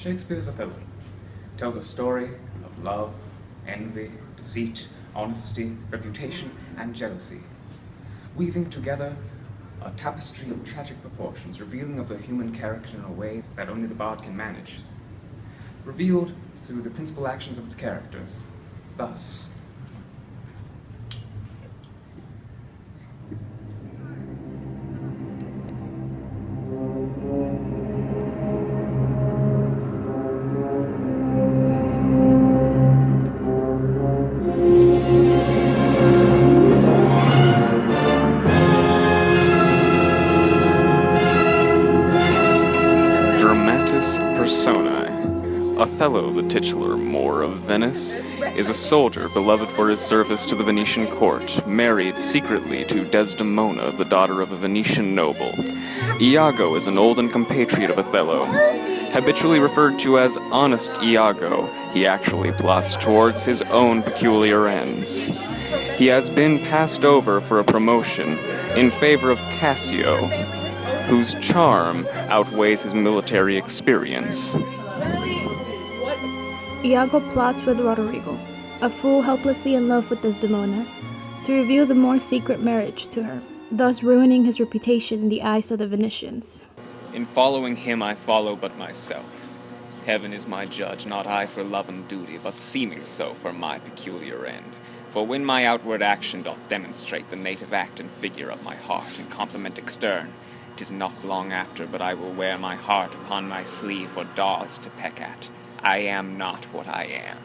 Shakespeare's Othello tells a story of love, envy, deceit, honesty, reputation, and jealousy, weaving together a tapestry of tragic proportions, revealing of the human character in a way that only the bard can manage, revealed through the principal actions of its characters. Thus, Dramatis Personae. Othello, the titular Moor of Venice, is a soldier beloved for his service to the Venetian court, married secretly to Desdemona, the daughter of a Venetian noble. Iago is an olden compatriot of Othello. Habitually referred to as Honest Iago, he actually plots towards his own peculiar ends. He has been passed over for a promotion in favor of Cassio, whose charm outweighs his military experience. Iago plots with Roderigo, a fool helplessly in love with Desdemona, to reveal the more secret marriage to her, thus ruining his reputation in the eyes of the Venetians. In following him I follow but myself. Heaven is my judge, not I for love and duty, but seeming so for my peculiar end. For when my outward action doth demonstrate the native act and figure of my heart in compliment extern, 'tis not long after but I will wear my heart upon my sleeve for daws to peck at. I am not what I am.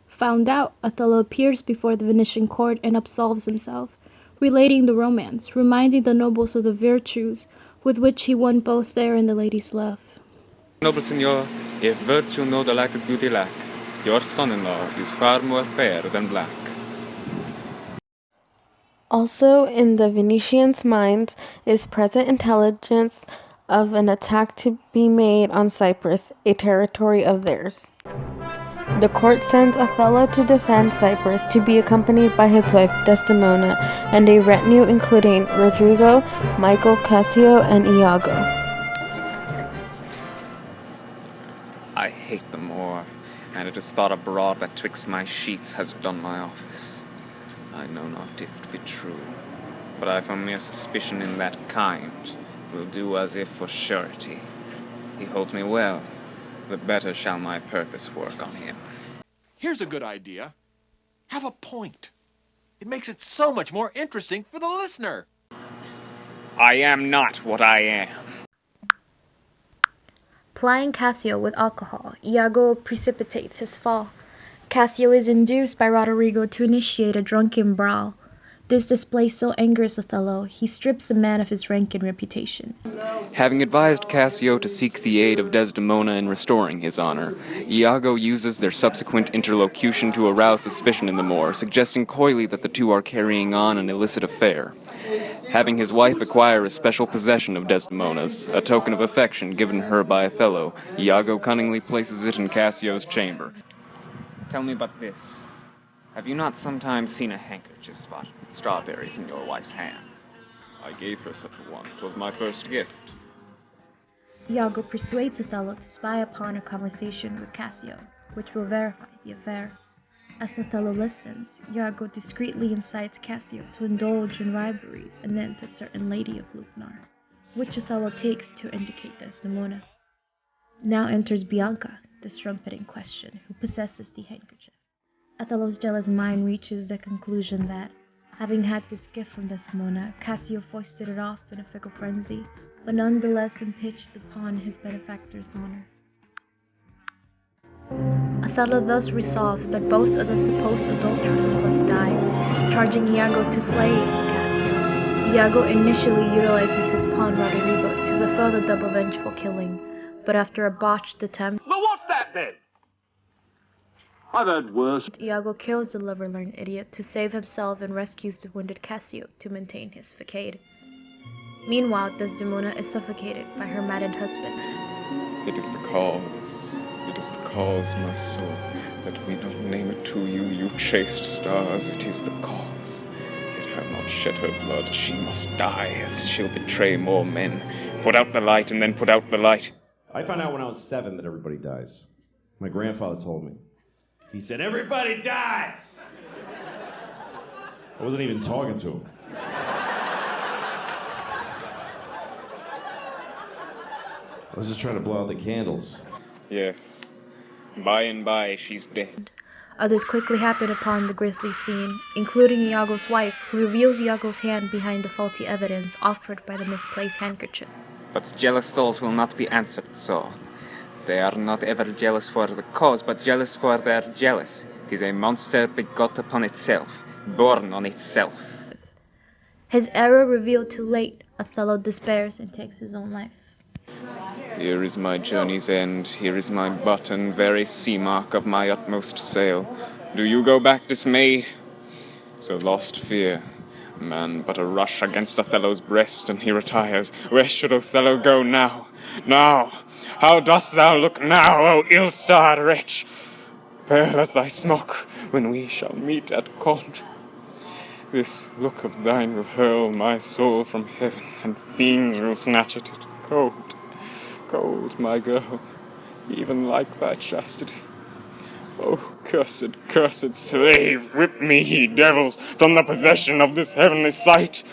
Found out, Othello appears before the Venetian court and absolves himself, relating the romance, reminding the nobles of the virtues with which he won both their and the lady's love. Noble signor, if virtue no delected beauty lack, your son-in-law is far more fair than black. Also in the Venetians' minds is present intelligence of an attack to be made on Cyprus, a territory of theirs. The court sends Othello to defend Cyprus, to be accompanied by his wife Desdemona and a retinue including Roderigo, Michael, Cassio, and Iago. I hate the Moor, and it is thought abroad that twixt my sheets has done my office. I know not if it be true, but I for mere suspicion in that kind will do as if for surety. He holds me well, the better shall my purpose work on him. Here's a good idea. Have a point. It makes it so much more interesting for the listener. I am not what I am. Plying Cassio with alcohol, Iago precipitates his fall. Cassio is induced by Roderigo to initiate a drunken brawl. This display so angers Othello, he strips the man of his rank and reputation. Having advised Cassio to seek the aid of Desdemona in restoring his honor, Iago uses their subsequent interlocution to arouse suspicion in the Moor, suggesting coyly that the two are carrying on an illicit affair. Having his wife acquire a special possession of Desdemona's, a token of affection given her by Othello, Iago cunningly places it in Cassio's chamber. Tell me but this. Have you not sometimes seen a handkerchief spotted with strawberries in your wife's hand? I gave her such a one. 'Twas my first gift. Iago persuades Othello to spy upon a conversation with Cassio, which will verify the affair. As Othello listens, Iago discreetly incites Cassio to indulge in rivalries anent a certain lady of Lugnar, which Othello takes to indicate Desdemona. Now enters Bianca, the strumpet in question, who possesses the handkerchief. Othello's jealous mind reaches the conclusion that, having had this gift from Desdemona, Cassio foisted it off in a fickle frenzy, but nonetheless impinged upon his benefactor's honor. Othello thus resolves that both of the supposed adulterers must die, charging Iago to slay Cassio. Iago initially utilizes his pawn Roderigo to fulfill the double vengeful killing, but after a botched attempt, Well, what's that then? I've heard worse. Iago kills the lover-learned idiot to save himself and rescues the wounded Cassio to maintain his facade. Meanwhile, Desdemona is suffocated by her maddened husband. It is the cause, my soul, that we don't name it to you, you chaste stars. It is the cause. Yet have not shed her blood, she must die, as she'll betray more men. Put out the light, and then put out the light. I found out when I was 7 that everybody dies. My grandfather told me. He said, everybody dies! I wasn't even talking to him. I was just trying to blow out the candles. Yes. By and by, she's dead. Others quickly happen upon the grisly scene, including Iago's wife, who reveals Iago's hand behind the faulty evidence offered by the misplaced handkerchief. But jealous souls will not be answered so. They are not ever jealous for the cause, but jealous for their jealous. 'Tis a monster begot upon itself, born on itself. His error revealed too late, Othello despairs and takes his own life. Here is my journey's end, here is my butt and very sea mark of my utmost sail. Do you go back dismayed? So lost fear, man but a rush against Othello's breast, and he retires. Where should Othello go now? Now! How dost thou look now, O ill-starred wretch? Pale as thy smock, when we shall meet at court. This look of thine will hurl my soul from heaven, and fiends will snatch at it. Cold, cold, my girl, even like thy chastity. Oh, cursed, cursed slave, whip me, ye devils, from the possession of this heavenly sight.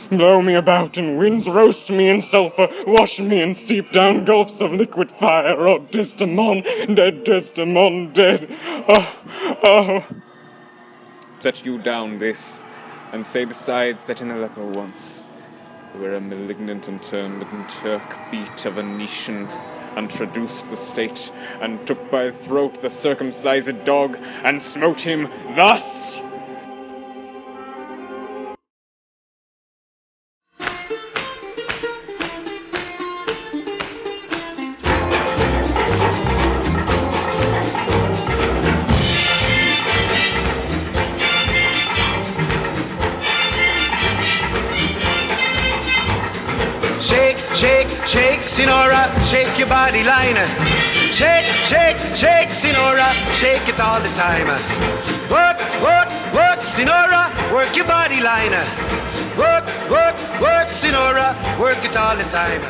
Blow me about in winds, roast me in sulphur, wash me in steep down gulfs of liquid fire. Oh, Desdemon, dead Desdemon, dead. Oh, oh. Set you down this, and say besides that in Aleppo once, where a malignant and turned Turk beat a Venetian, and traduced the state, and took by the throat the circumcised dog, and smote him thus. Shake, shake, shake, Sinora, shake your body line. Shake, shake, shake, Sinora, shake it all the time. Work, work, work, Sinora, work your body line. Work, work, work, Sinora, work it all the time.